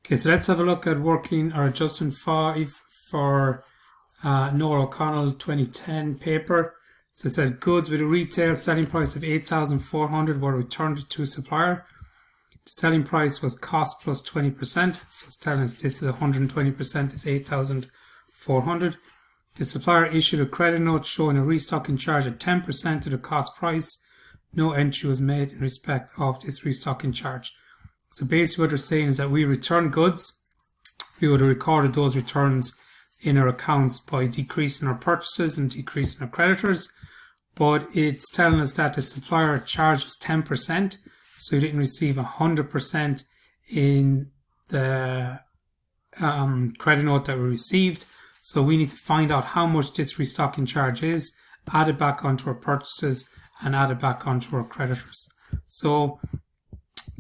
Okay, so let's have a look at working our adjustment 5 for Nora 2010 paper. So it said goods with a retail selling price of 8,400 were returned to supplier. The selling price was cost plus 20%. So it's telling us this is 120% is 8,400. The supplier issued a credit note showing a restocking charge at 10% of the cost price. No entry was made in respect of this restocking charge. So basically what they're saying is that we return goods. We would have recorded those returns in our accounts by decreasing our purchases and decreasing our creditors. But it's telling us that the supplier charges 10%. So you didn't receive 100% in the credit note that we received. So we need to find out how much this restocking charge is, add it back onto our purchases and add it back onto our creditors. So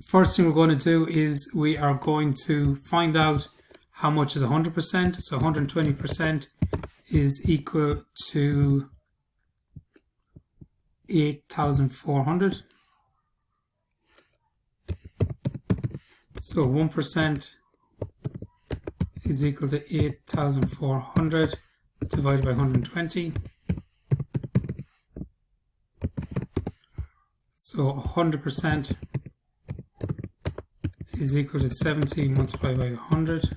first thing we're going to do is we are going to find out how much is 100%. So 120% is equal to 8,400. So 1% is equal to 8,400 divided by 120. So 100% is equal to 70 multiplied by 100.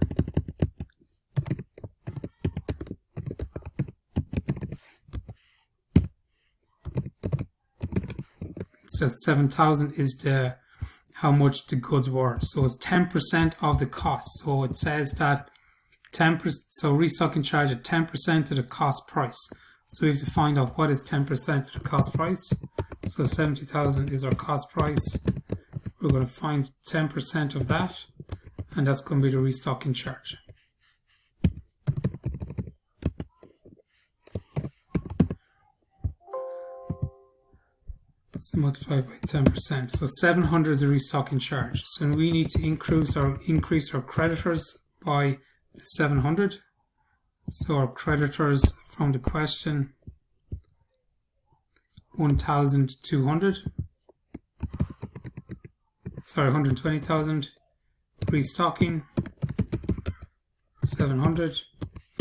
So 7,000 is how much the goods were. So it's 10% of the cost. So it says that 10%, so restocking charge at 10% of the cost price. So we have to find out what is 10% of the cost price. So 70,000 is our cost price. We're going to find 10% of that, and that's going to be the restocking charge. So multiply by 10%. So 700 is the restocking charge. So we need to increase our creditors by 700. So our creditors from the question 1,200. Sorry, 120,000. Restocking 700.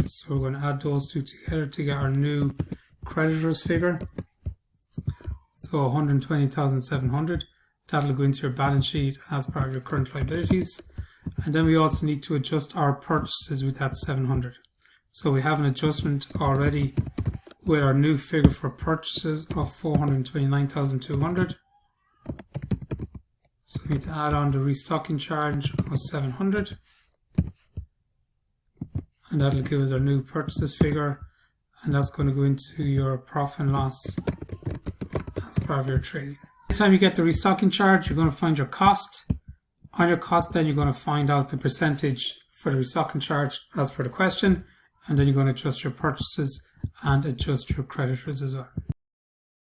So we're going to add those two together to get our new creditors figure. So 120,700. That'll go into your balance sheet as part of your current liabilities. And then we also need to adjust our purchases with that 700. So we have an adjustment already with our new figure for purchases of 429,200. So we need to add on the restocking charge of 700. And that'll give us our new purchases figure. And that's going to go into your profit and loss as part of your trading. Every time you get the restocking charge, you're going to find your cost. On your cost, then you're going to find out the percentage for the restocking charge as per the question. And then you're going to adjust your purchases and adjust your creditors as well.